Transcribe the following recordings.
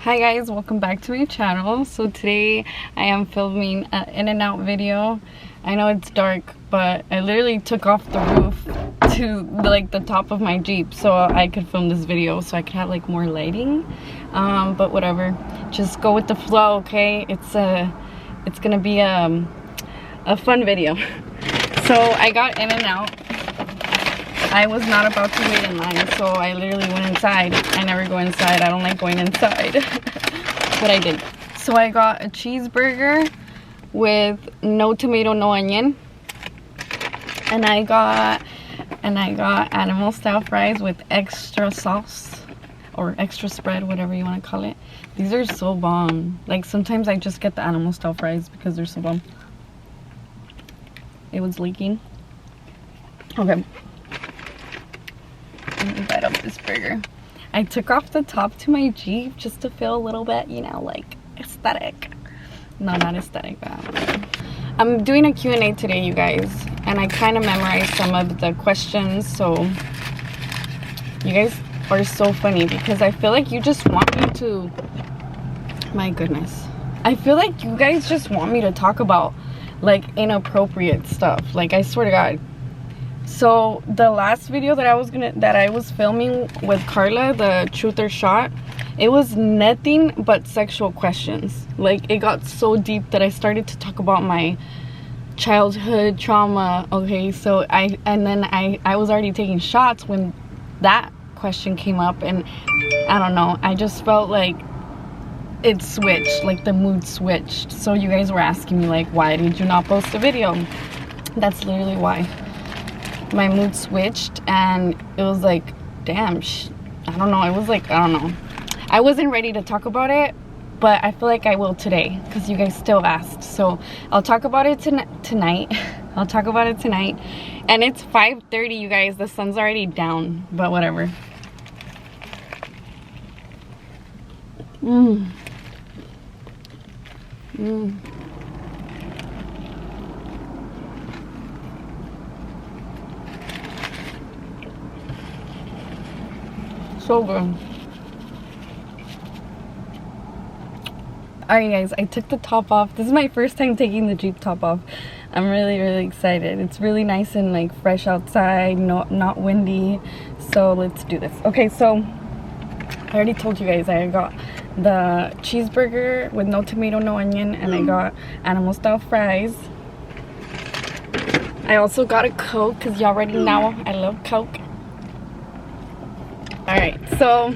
Hi guys, welcome back to my channel. So today I am filming an in and out video. I know it's dark, but I literally took off the roof to like the top of my Jeep so I could film this video, so I could have like more lighting. But whatever, just go with the flow, okay? It's gonna be a fun video. So I got in and out. I was not about to wait in line, so I literally went inside. I never go inside. I don't like going inside. But I did. So I got a cheeseburger with no tomato, no onion. And I got animal style fries with extra sauce or extra spread, whatever you want to call it. These are so bomb. Like sometimes I just get the animal style fries because they're so bomb. It was leaking. Okay. Let me bite up this burger. I took off the top to my Jeep just to feel a little bit, you know, like aesthetic. No, not aesthetic, but I'm doing a Q&A today, you guys, and I kind of memorized some of the questions. So you guys are so funny because I feel like you just want me to, my goodness, I feel like you guys just want me to talk about like inappropriate stuff. Like, I swear to God. So the last video that I was filming with Carla, the truth or shot, it was nothing but sexual questions. Like, it got so deep that I started to talk about my childhood trauma. Okay, so I was already taking shots when that question came up, and I don't know, I just felt like it switched, like the mood switched. So you guys were asking me like, why did you not post a video? That's literally why. My mood switched, and it was like, damn, I don't know, it was like, I don't know, I wasn't ready to talk about it, but I feel like I will today because you guys still asked. So I'll talk about it tonight. I'll talk about it tonight. And it's 5:30, you guys. The sun's already down, but whatever. So good. Alright guys, I took the top off. This is my first time taking the Jeep top off. I'm really excited. It's really nice and like fresh outside, not windy. So let's do this. Okay, so I already told you guys I got the cheeseburger with no tomato, no onion, and I got animal style fries. I also got a Coke because y'all already know I love Coke. All right, so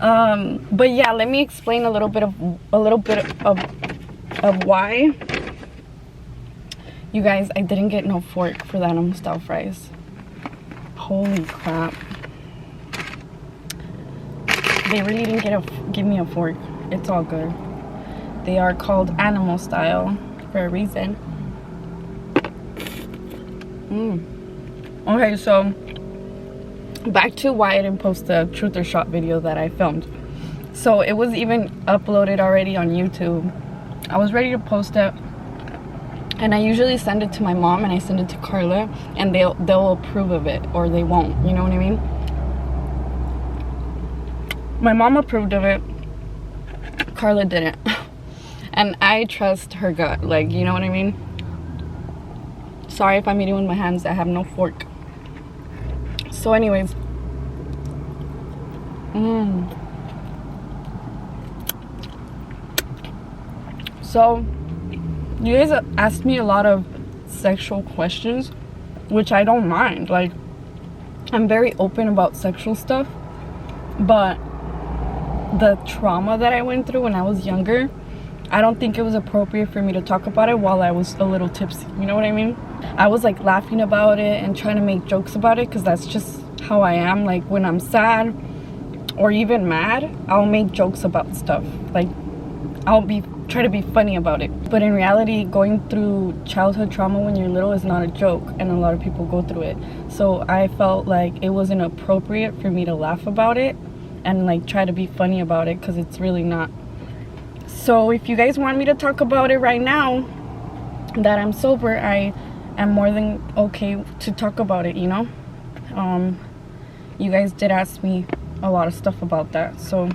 but yeah, let me explain a little bit of why. You guys, I didn't get no fork for the animal style fries. Holy crap. They really didn't give me a fork. It's all good. They are called animal style for a reason. Okay, so back to why I didn't post the truth or shot video that I filmed. So it was even uploaded already on YouTube. I was ready to post it, and I usually send it to my mom and I send it to Carla, and they'll approve of it or they won't, you know what I mean? My mom approved of it, Carla didn't. And I trust her gut, like, you know what I mean? Sorry if I'm eating with my hands, I have no fork. So anyways, so you guys asked me a lot of sexual questions, which I don't mind. Like, I'm very open about sexual stuff, but the trauma that I went through when I was younger, I don't think it was appropriate for me to talk about it while I was a little tipsy, you know what I mean? I was like laughing about it and trying to make jokes about it because that's just how I am. Like, when I'm sad or even mad, I'll make jokes about stuff. Like, I'll try to be funny about it. But in reality, going through childhood trauma when you're little is not a joke, and a lot of people go through it. So I felt like it wasn't appropriate for me to laugh about it and like try to be funny about it, because it's really not. So if you guys want me to talk about it right now that I'm sober, I am more than okay to talk about it, you know? You guys did ask me a lot of stuff about that, so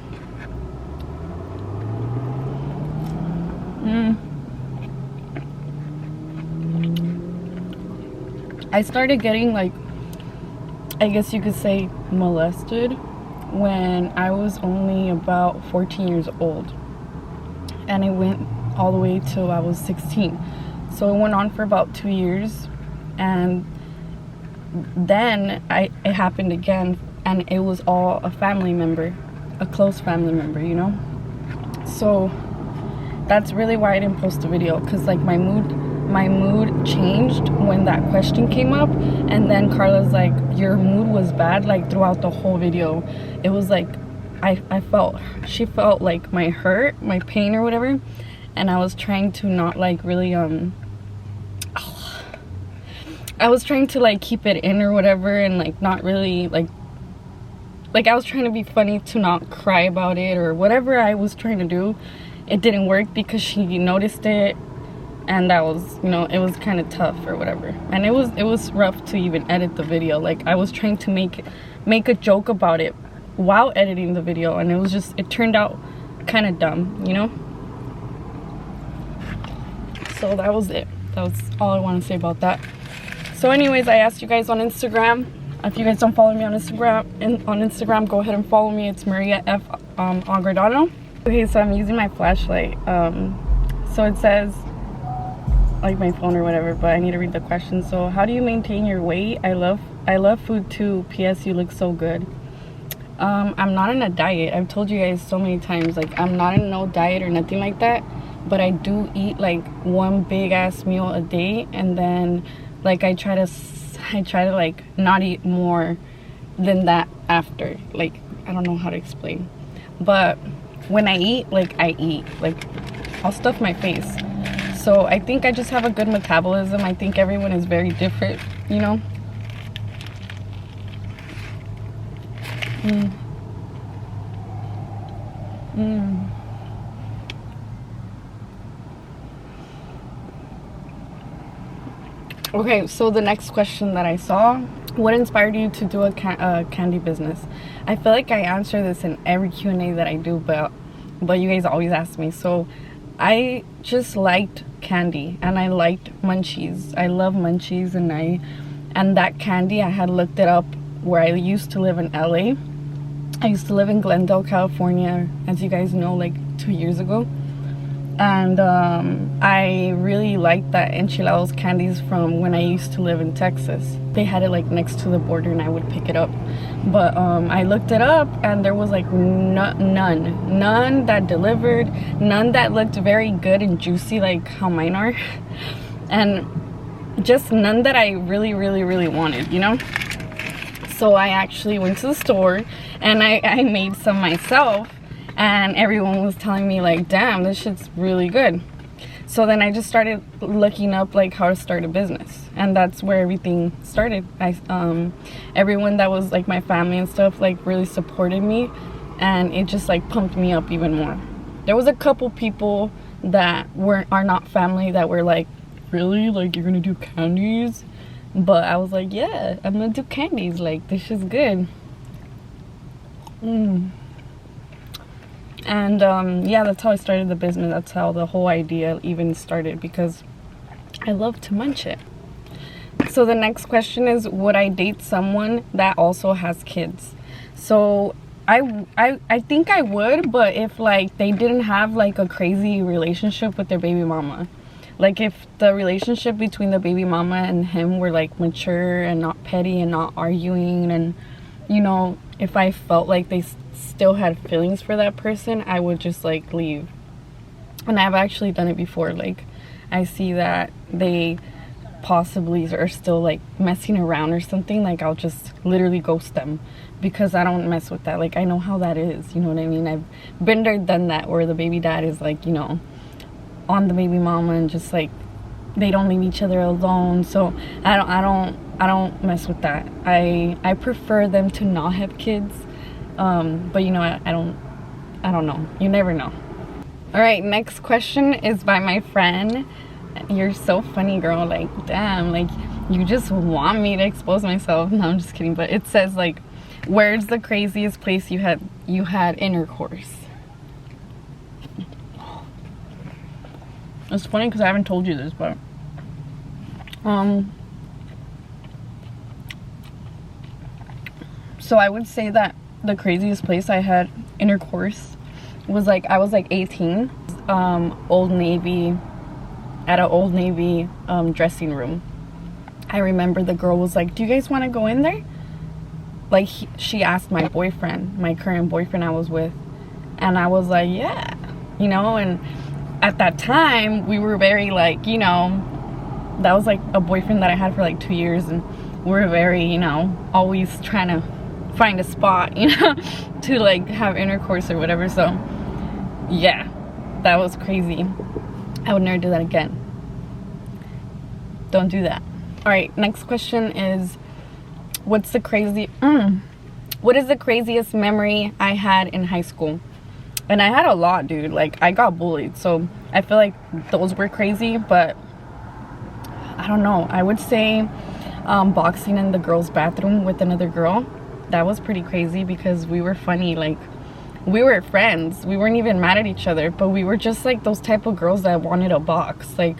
I started getting, like, I guess you could say, molested when I was only about 14 years old, and it went all the way till I was 16. So it went on for about 2 years, and then it happened again, and it was all a family member, a close family member, you know. So that's really why I didn't post a video, because like my mood changed when that question came up. And then Carla's like, your mood was bad like throughout the whole video. It was like she felt like my hurt, my pain or whatever, and I was trying to not like really I was trying to like keep it in or whatever, and like not really like I was trying to be funny to not cry about it or whatever I was trying to do. It didn't work because she noticed it, and that was, you know, it was kind of tough or whatever. And it was rough to even edit the video. Like, I was trying to make a joke about it while editing the video, and it turned out kind of dumb, you know. So that was it. That was all I want to say about that. So anyways, I asked you guys on Instagram. If you guys don't follow me on Instagram, go ahead and follow me. It's Maria F. Agredano. Okay, so I'm using my flashlight. So it says, like my phone or whatever, but I need to read the question. So, how do you maintain your weight? I love food too. P.S. You look so good. I'm not in a diet. I've told you guys so many times, like, I'm not in no diet or nothing like that. But I do eat like one big ass meal a day, and then like I try to like not eat more than that after. Like, I don't know how to explain, but when I eat, like I'll stuff my face. So I think I just have a good metabolism. I think everyone is very different, you know. Okay, so the next question that I saw: what inspired you to do a candy business? I feel like I answer this in every Q&A that I do, but you guys always ask me. So I just liked candy, and I liked munchies. I love munchies, and that candy, I had looked it up where I used to live in LA. I used to live in Glendale, California, as you guys know, like 2 years ago. And I really liked that enchiladas candies from when I used to live in Texas. They had it like next to the border, and I would pick it up. But I looked it up, and there was like none that delivered, none that looked very good and juicy like how mine are, and just none that I really wanted, you know. So I actually went to the store, and I made some myself. And everyone was telling me like, damn, this shit's really good. So then I just started looking up like how to start a business, and that's where everything started. Everyone that was like my family and stuff like really supported me, and it just like pumped me up even more. There was a couple people that are not family that were like, really, like, you're gonna do candies? But I was like, yeah, I'm gonna do candies, like, this is good. And yeah, that's how I started the business. That's how the whole idea even started, because I love to munch it. So the next question is, would I date someone that also has kids? So I think I would, but if like they didn't have like a crazy relationship with their baby mama. Like if the relationship between the baby mama and him were like mature and not petty and not arguing, and you know, if I felt like they still had feelings for that person, I would just like leave. And I've actually done it before. Like, I see that they possibly are still like messing around or something, like I'll just literally ghost them, because I don't mess with that. Like, I know how that is, you know what I mean? I've been there, done that, where the baby dad is like, you know, on the baby mama, and just like they don't leave each other alone. So I don't mess with that. I prefer them to not have kids. But you know, I don't know. You never know. All right, next question is by my friend. You're so funny, girl. Like, damn, like you just want me to expose myself. No, I'm just kidding. But it says like, where's the craziest place you had intercourse? It's funny because I haven't told you this, but so I would say that the craziest place I had intercourse was like, I was like 18, Old Navy, at an Old Navy dressing room. I remember the girl was like, do you guys want to go in there? Like, she asked my boyfriend, my current boyfriend I was with, and I was like, yeah, you know. And at that time we were very like, you know, that was like a boyfriend that I had for like 2 years, and we were very, you know, always trying to find a spot, you know, to like have intercourse or whatever. So yeah, that was crazy. I would never do that again. Don't do that. All right, next question is, what is the craziest memory I had in high school? And I had a lot, dude. Like, I got bullied, so I feel like those were crazy. But I don't know, I would say boxing in the girls' bathroom with another girl. That was pretty crazy because we were funny. Like, we were friends, we weren't even mad at each other, but we were just like those type of girls that wanted a box. Like,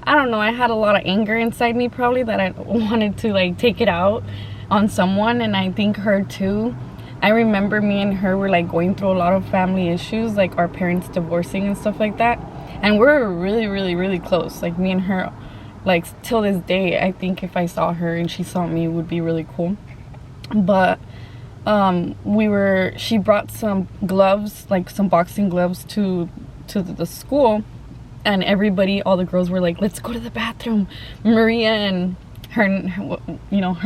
I don't know, I had a lot of anger inside me probably that I wanted to like take it out on someone, and I think her too. I remember me and her were like going through a lot of family issues, like our parents divorcing and stuff like that, and we're really close. Like, me and her, like, till this day, I think if I saw her and she saw me, it would be really cool. But she brought some gloves, like some boxing gloves to the school, and everybody, all the girls were like, let's go to the bathroom. Maria and her, you know,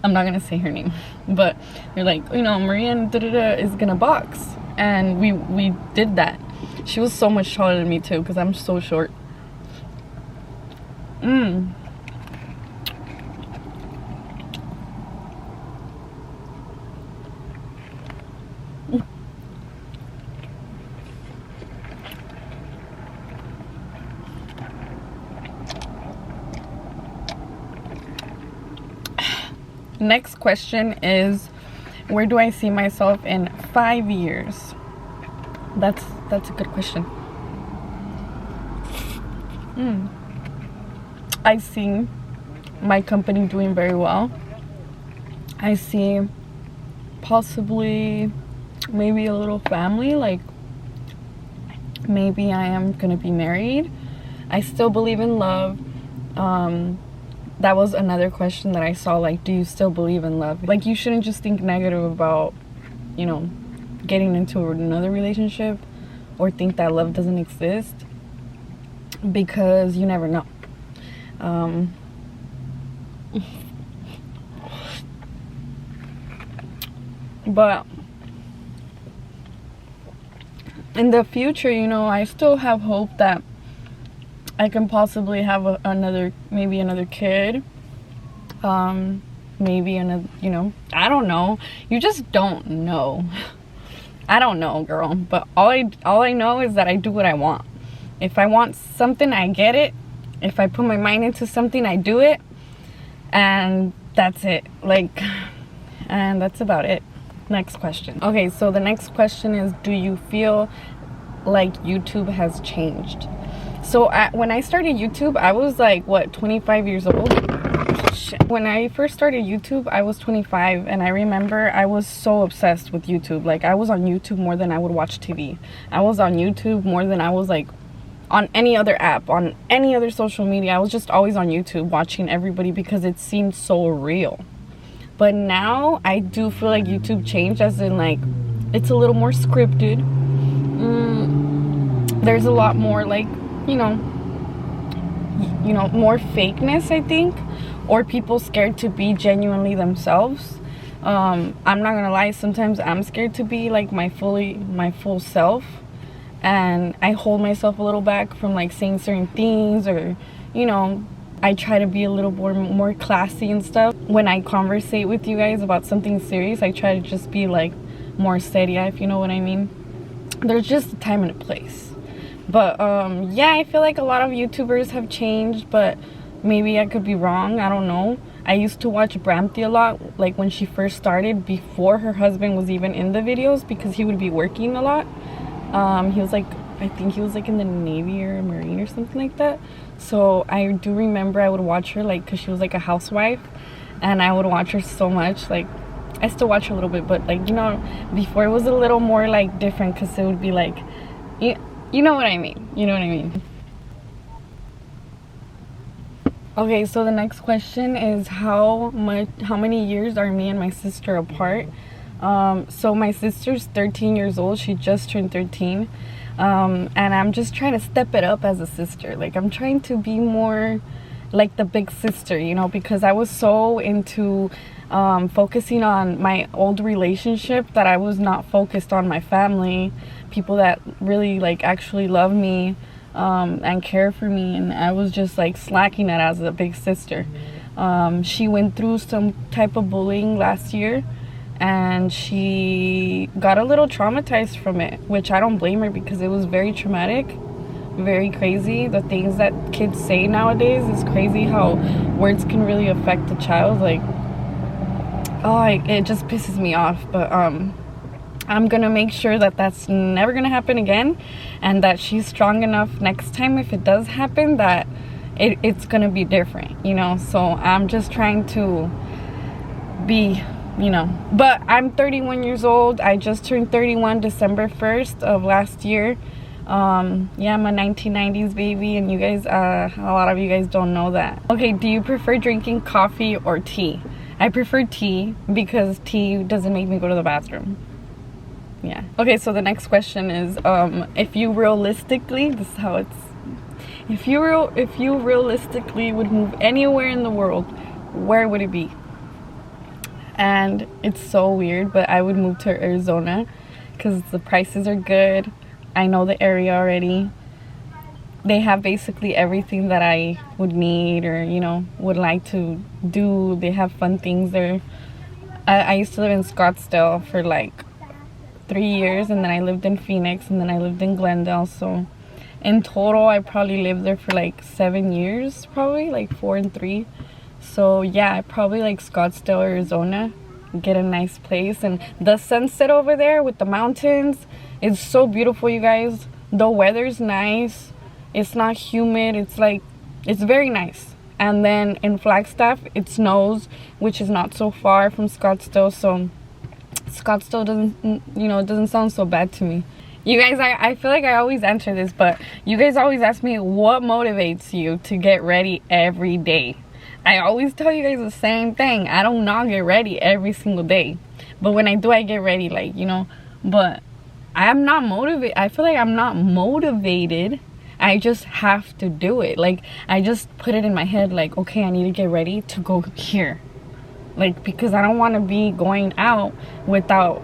I'm not gonna say her name, but they're like, you know, Maria and is gonna box, and we did that. She was so much taller than me too, because I'm so short. Next question is, where do I see myself in 5 years? That's a good question. I see my company doing very well. I see possibly maybe a little family, like maybe I am gonna be married. I still believe in love. That was another question that I saw, like, do you still believe in love? Like, you shouldn't just think negative about, you know, getting into another relationship, or think that love doesn't exist, because you never know. But in the future, you know, I still have hope that I can possibly have maybe another kid, maybe another, you know, I don't know. You just don't know. I don't know, girl. But all I know is that I do what I want. If I want something, I get it. If I put my mind into something, I do it, and that's it. Like, and that's about it. Next question. Okay, so the next question is, do you feel like YouTube has changed? So when I started YouTube, I was like, what, 25 years old? Shit. When I first started YouTube, I was 25, and I remember I was so obsessed with YouTube. Like, I was on YouTube more than I would watch TV. I was on YouTube more than I was like on any other app, on any other social media. I was just always on YouTube watching everybody because it seemed so real. But now I do feel like YouTube changed, as in like it's a little more scripted. There's a lot more like, you know, more fakeness, I think, or people scared to be genuinely themselves. I'm not gonna lie, sometimes I'm scared to be like my full self, and I hold myself a little back from like saying certain things, or, you know, I try to be a little more classy and stuff. When I conversate with you guys about something serious, I try to just be like more steady, if you know what I mean. There's just a time and a place. But yeah, I feel like a lot of YouTubers have changed, but maybe I could be wrong. I don't know. I used to watch Bramty a lot, like when she first started, before her husband was even in the videos, because he would be working a lot. He was like I think he was like in the Navy or Marine or something like that. So I do remember I would watch her, like, because she was like a housewife, and I would watch her so much. Like, I still watch her a little bit, but like, you know, before it was a little more like different, because it would be like, you know what I mean, you know what I mean. Okay, so the next question is how many years are me and my sister apart? So my sister's 13 years old. She just turned 13. And I'm just trying to step it up as a sister. Like, I'm trying to be more like the big sister, you know, because I was so into focusing on my old relationship that I was not focused on my family, people that really like actually love me and care for me, and I was just like slacking it as a big sister. She went through some type of bullying last year, and she got a little traumatized from it, which I don't blame her, because it was very traumatic, very crazy. The things that kids say nowadays is crazy, how words can really affect a child. Like, oh, it just pisses me off. But I'm gonna make sure that that's never gonna happen again, and that she's strong enough next time, if it does happen, that it's gonna be different, you know. So I'm just trying to be, you know. But I'm 31 years old. I just turned 31 December 1st of last year. Yeah, I'm a 1990s baby, and you guys, a lot of you guys don't know that. Okay, do you prefer drinking coffee or tea? I prefer tea, because tea doesn't make me go to the bathroom. Yeah. Okay, so the next question is, if you realistically, this is how it's, if you realistically would move anywhere in the world, where would it be? And it's so weird, but I would move to Arizona, because the prices are good. I know the area already. They have basically everything that I would need, or, you know, would like to do. They have fun things there. I used to live in Scottsdale for like 3 years, and then I lived in Phoenix, and then I lived in Glendale. So in total I probably lived there for like 7 years, probably like 4 and 3. So yeah, I probably like Scottsdale, Arizona. Get a nice place, and the sunset over there with the mountains is so beautiful, you guys. The weather's nice, it's not humid, it's like, it's very nice. And then in Flagstaff it snows, which is not so far from Scottsdale, so Scottsdale doesn't, you know, it doesn't sound so bad to me. You guys, I feel like I always answer this, but you guys always ask me, what motivates you to get ready every day? I always tell you guys the same thing. I do not get ready every single day, but when I do, I get ready, like, you know. But I'm not motivated. I feel like I'm not motivated. I just have to do it. Like, I just put it in my head, like, okay, I need to get ready to go here. Like, because I don't want to be going out without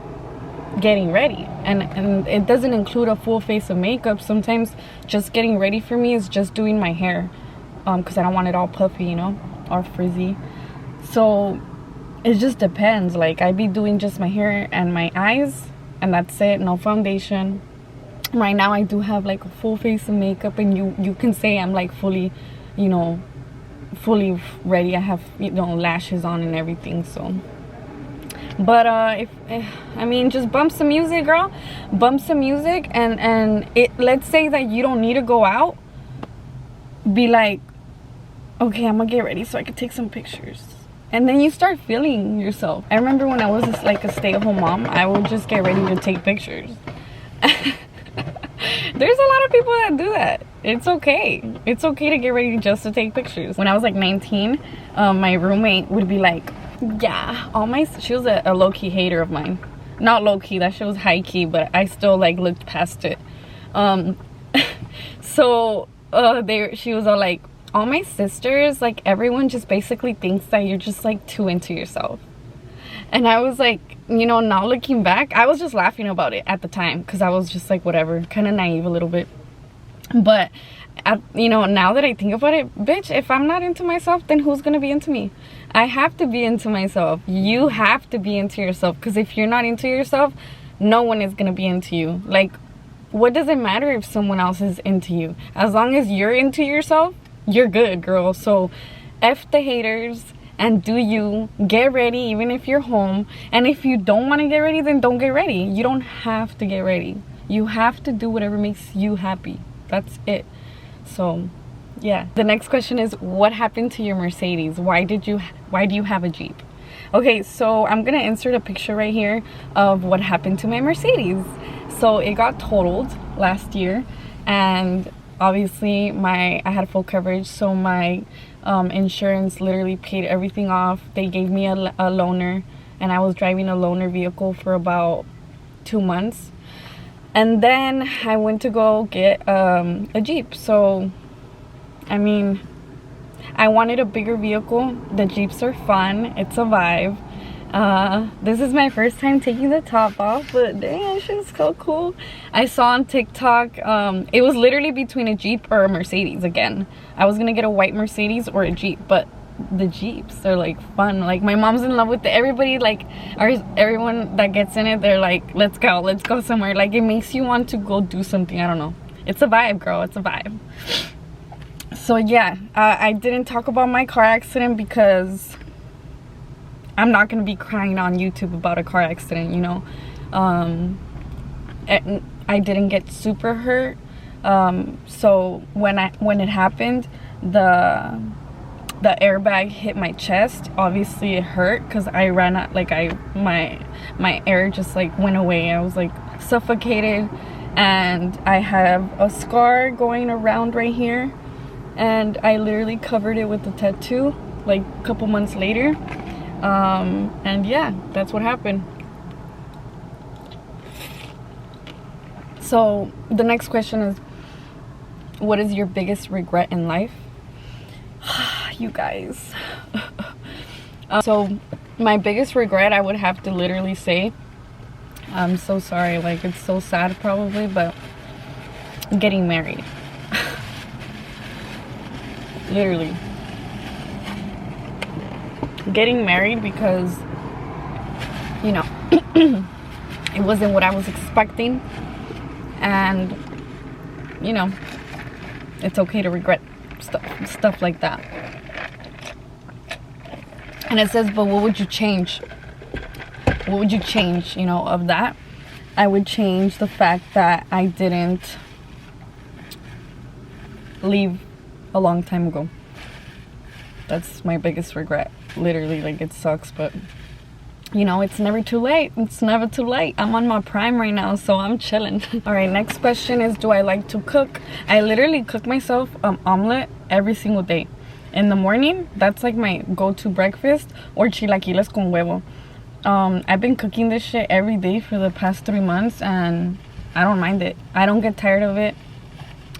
getting ready. And it doesn't include a full face of makeup. Sometimes just getting ready for me is just doing my hair, because I don't want it all puffy, you know, or frizzy. So it just depends. Like, I be doing just my hair and my eyes, and that's it. No foundation. Right now I do have like a full face of makeup, and you can say I'm like fully, you know, fully ready. I have, you know, lashes on and everything. So, but I mean, just bump some music, girl. Bump some music, and let's say that you don't need to go out. Be like, okay, I'm gonna get ready so I can take some pictures. And then you start feeling yourself. I remember when I was just like a stay-at-home mom, I would just get ready to take pictures. There's a lot of people that do that. It's okay. It's okay to get ready just to take pictures. When I was like 19, my roommate would be like, yeah, she was a low-key hater of mine. Not low-key, that shit was high-key, but I still like looked past it. So she was all like, all my sisters, like, everyone just basically thinks that you're just like too into yourself. And I was like, you know, now looking back, I was just laughing about it at the time, because I was just like, whatever, kind of naive a little bit. But you know, now that I think about it, bitch, if I'm not into myself, then who's gonna be into me? I have to be into myself. You have to be into yourself, because if you're not into yourself, no one is gonna be into you. Like, what does it matter if someone else is into you? As long as you're into yourself, you're good, girl. So F the haters, and do you. Get ready even if you're home. And if you don't want to get ready, then don't get ready. You don't have to get ready. You have to do whatever makes you happy. That's it. So yeah, the next question is, what happened to your Mercedes? Why do you have a Jeep? Okay, so I'm gonna insert a picture right here of what happened to my Mercedes. So it got totaled last year, and obviously I had full coverage, so my insurance literally paid everything off. They gave me a loaner, and I was driving a loaner vehicle for about 2 months, and then I went to go get a Jeep. So I mean, I wanted a bigger vehicle. The Jeeps are fun. It's a vibe. This is my first time taking the top off, but dang, she's so cool. I saw on TikTok, it was literally between a Jeep or a Mercedes again. I was gonna get a white Mercedes or a Jeep, but the Jeeps are like fun. Like, my mom's in love with it. Everybody, like, everyone that gets in it, they're like, let's go somewhere. Like, it makes you want to go do something. I don't know. It's a vibe, girl. It's a vibe. So yeah, I didn't talk about my car accident because I'm not gonna be crying on YouTube about a car accident, you know. I didn't get super hurt. So when it happened, the airbag hit my chest. Obviously it hurt because I ran out, like, my air just like went away. I was like suffocated, and I have a scar going around right here, and I literally covered it with a tattoo like a couple months later. And yeah, that's what happened. So the next question is, what is your biggest regret in life? You guys. So my biggest regret, I would have to literally say, I'm so sorry, like, it's so sad probably, but getting married. Literally getting married, because, you know, it wasn't what I was expecting, and, you know, it's okay to regret stuff like that. And it says, but what would you change? What would you change, you know, of that? I would change the fact that I didn't leave a long time ago. That's my biggest regret. Literally, like, it sucks, but, you know, it's never too late. It's never too late. I'm on my prime right now, so I'm chilling. All right, next question is, do I like to cook? I literally cook myself omelet every single day. In the morning, that's like my go-to breakfast, or chilaquiles con huevo. I've been cooking this shit every day for the past 3 months, and I don't mind it. I don't get tired of it.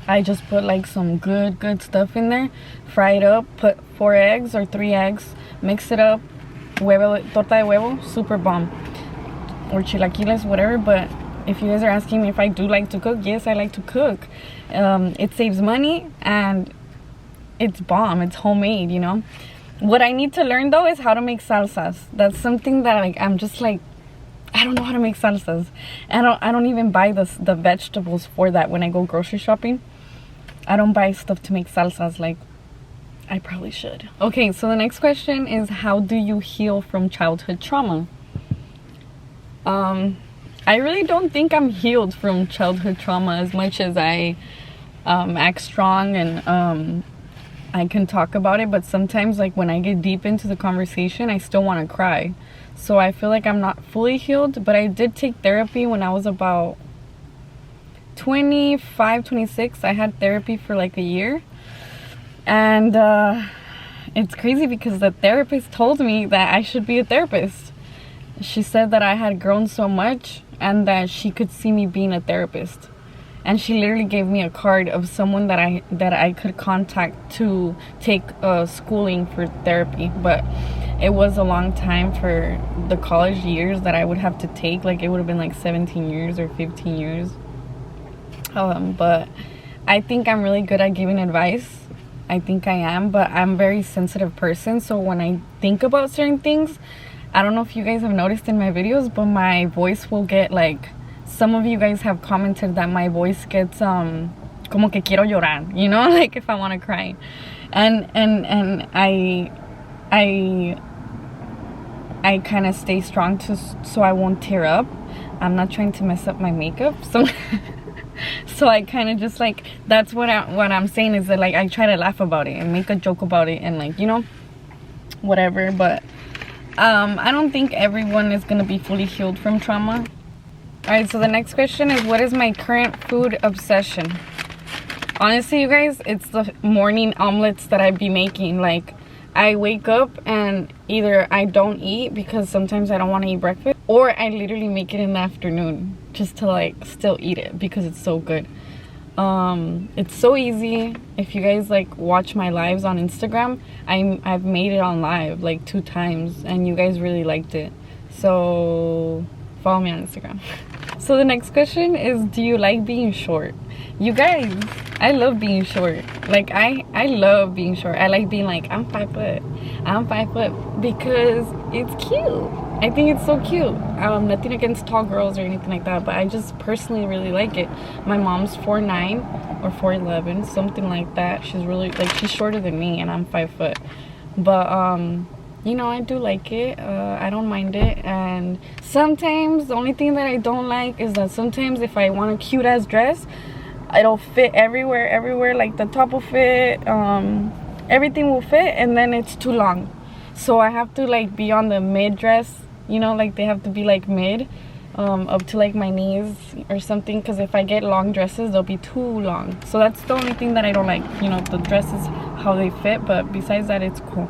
I just put like some good stuff in there, fry it up, put 4 eggs or 3 eggs, mix it up, huevo, torta de huevo, super bomb. Or chilaquiles, whatever. But if you guys are asking me if I do like to cook, yes, I like to cook. It saves money, and it's bomb. It's homemade, you know. What I need to learn though is how to make salsas. That's something that, like, I'm just like, I don't know how to make salsas. I don't even buy the vegetables for that when I go grocery shopping. I don't buy stuff to make salsas like I probably should. Okay, so the next question is, how do you heal from childhood trauma? I really don't think I'm healed from childhood trauma as much as I act strong and I can talk about it, but sometimes, like, when I get deep into the conversation, I still want to cry. So I feel like I'm not fully healed, but I did take therapy when I was about 25, 26. I had therapy for like a year, and it's crazy because the therapist told me that I should be a therapist. She said that I had grown so much and that she could see me being a therapist. And she literally gave me a card of someone that I could contact to take schooling for therapy. But it was a long time for the college years that I would have to take. Like, it would have been like 17 years or 15 years. But I think I'm really good at giving advice. I think I am, but I'm a very sensitive person. So when I think about certain things, I don't know if you guys have noticed in my videos, but my voice will get like, some of you guys have commented that my voice gets como que quiero llorar, you know, like if I want to cry. And I kind of stay strong so I won't tear up. I'm not trying to mess up my makeup, so so I kind of just like, that's what I'm saying, is that like I try to laugh about it and make a joke about it and like, you know, whatever. But I don't think everyone is gonna be fully healed from trauma. Alright, so the next question is, what is my current food obsession? Honestly, you guys, it's the morning omelets that I be making. Like, I wake up and either I don't eat because sometimes I don't want to eat breakfast, or I literally make it in the afternoon just to like still eat it because it's so good. It's so easy. If you guys like watch my lives on Instagram, I've made it on live like 2 times and you guys really liked it. So follow me on Instagram. So the next question is, do you like being short? You guys, I love being short. Like I love being short. I like being like, I'm 5 foot. I'm 5 foot because it's cute. I think it's so cute. Nothing against tall girls or anything like that, but I just personally really like it. My mom's 4'9" or 4'11", something like that. She's really like, she's shorter than me and I'm 5 foot. But you know, I do like it. I don't mind it. And sometimes the only thing that I don't like is that sometimes if I want a cute ass dress, it'll fit everywhere. Like the top will fit, everything will fit, and then it's too long. So I have to like be on the mid dress, you know, like they have to be like mid, up to like my knees or something, because if I get long dresses, they'll be too long. So that's the only thing that I don't like, you know, the dresses, how they fit. But besides that, it's cool.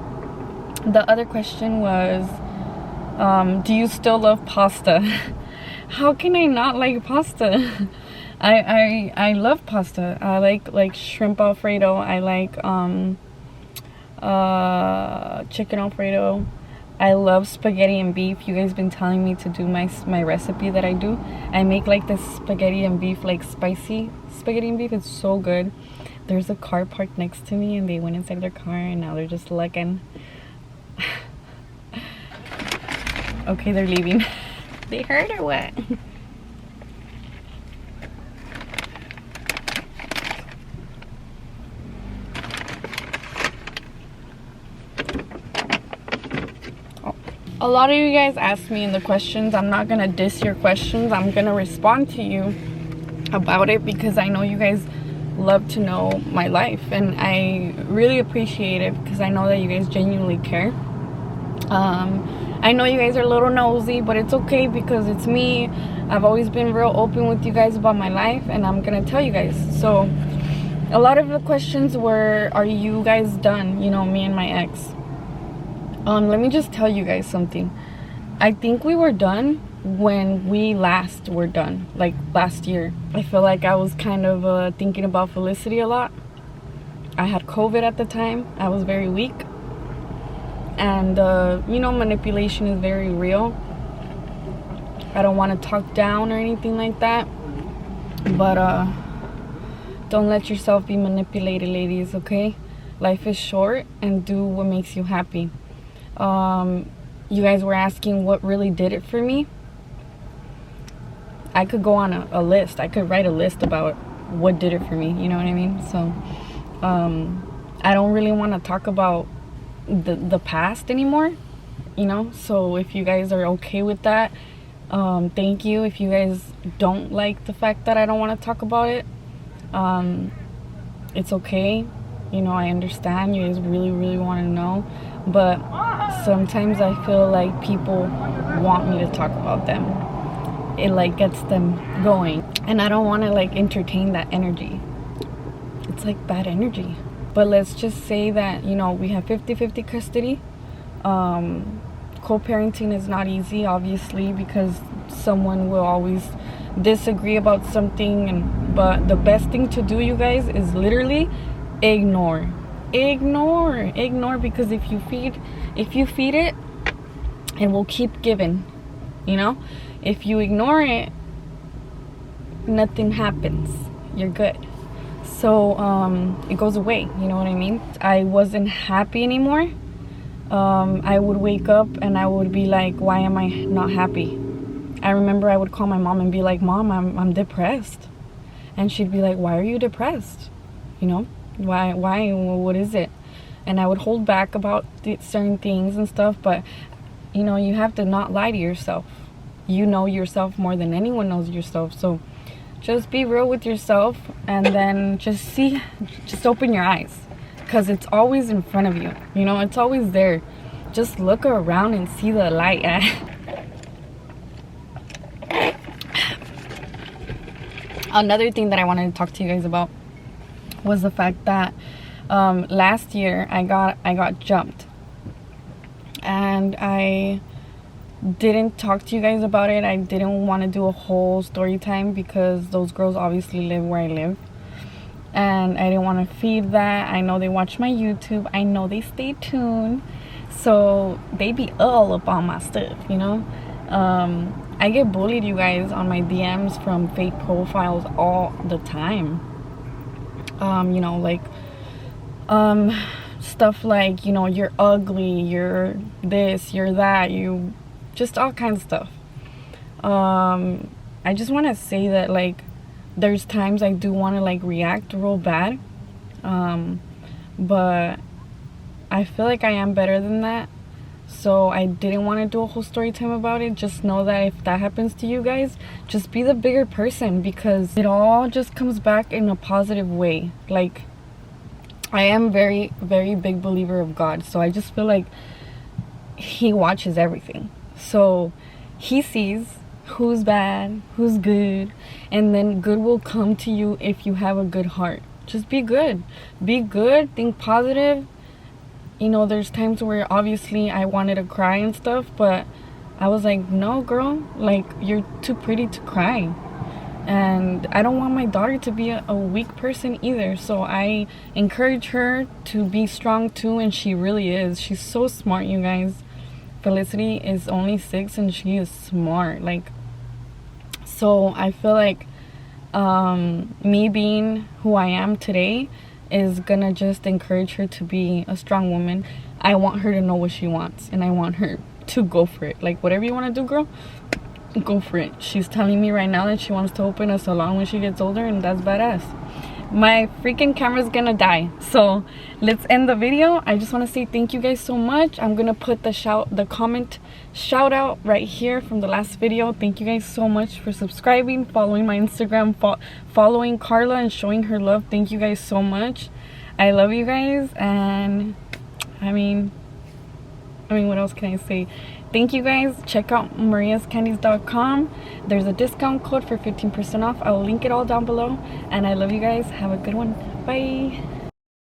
The other question was, do you still love pasta? How can I not like pasta? I love pasta. I like shrimp Alfredo. I like chicken Alfredo. I love spaghetti and beef. You guys been telling me to do my recipe that I do. I make like this spaghetti and beef, like spicy spaghetti and beef. It's so good. There's a car parked next to me and they went inside their car and now they're just looking. Okay, they're leaving. They heard or what? A lot of you guys asked me in the questions. I'm not gonna diss your questions. I'm gonna respond to you about it because I know you guys love to know my life and I really appreciate it because I know that you guys genuinely care. I know you guys are a little nosy, but it's okay because it's me. I've always been real open with you guys about my life and I'm gonna tell you guys. So a lot of the questions were, are you guys done? You know, me and my ex. Let me just tell you guys something. I think we were done when we last were done, like last year. I feel like I was kind of thinking about Felicity a lot. I had COVID at the time. I was very weak. And, you know, manipulation is very real. I don't want to talk down or anything like that. But, don't let yourself be manipulated, ladies, okay? Life is short and do what makes you happy. You guys were asking what really did it for me. I could go on a list. I could write a list about what did it for me. You know what I mean? So, I don't really want to talk about the past anymore, you know. So if you guys are okay with that, thank you. If you guys don't like the fact that I don't want to talk about it, it's okay. You know, I understand. You guys really want to know, but sometimes I feel like people want me to talk about them. It like gets them going, and I don't want to like entertain that energy. It's like bad energy. But let's just say that, you know, we have 50-50 custody. Co-parenting is not easy, obviously, because someone will always disagree about something. But the best thing to do, you guys, is literally ignore. Ignore, because if you feed it, it will keep giving, you know. If you ignore it, nothing happens. You're good. So it goes away, you know what I mean? I wasn't happy anymore. I would wake up and I would be like, why am I not happy? I remember I would call my mom and be like, Mom, I'm depressed. And she'd be like, why are you depressed? You know, why, what is it? And I would hold back about certain things and stuff, but you know, you have to not lie to yourself. you know yourself more than anyone knows yourself. So just be real with yourself, and then just open your eyes, because it's always in front of you, you know, it's always there. Just look around and see the light. Another thing that I wanted to talk to you guys about was the fact that last year I got jumped, and I didn't talk to you guys about it. I didn't want to do a whole story time because those girls obviously live where I live, and I didn't want to feed that. I know they watch my YouTube, I know they stay tuned, so they be all up on my stuff, you know. I get bullied, you guys, on my DMs from fake profiles all the time. You know, like stuff like, you know, you're ugly, you're this, you're that, you just all kinds of stuff. I just want to say that, like, there's times I do want to like react real bad, but I feel like I am better than that. So I didn't want to do a whole story time about it. Just know that if that happens to you guys, just be the bigger person, because it all just comes back in a positive way. Like, I am very, very big believer of God, so I just feel like he watches everything. So he sees who's bad, who's good, and then good will come to you if you have a good heart. Just be good, think positive. You know, there's times where obviously I wanted to cry and stuff, but I was like, no girl, like, you're too pretty to cry. And I don't want my daughter to be a weak person either, so I encourage her to be strong too, and she really is. She's so smart, you guys. Felicity is only 6 and she is smart, like. So I feel like me being who I am today is gonna just encourage her to be a strong woman. I want her to know what she wants, and I want her to go for it. Like, whatever you want to do, girl, go for it. She's telling me right now that she wants to open a salon when she gets older, and that's badass. My freaking camera's gonna die, so let's end the video. I just want to say thank you guys so much. I'm gonna put the comment shout out right here from the last video. Thank you guys so much for subscribing, following my Instagram, following Carla, and showing her love. Thank you guys so much. I love you guys, and I mean, what else can I say? Thank you guys. Check out mariascandies.com. There's a discount code for 15% off. I will link it all down below. And I love you guys. Have a good one. Bye.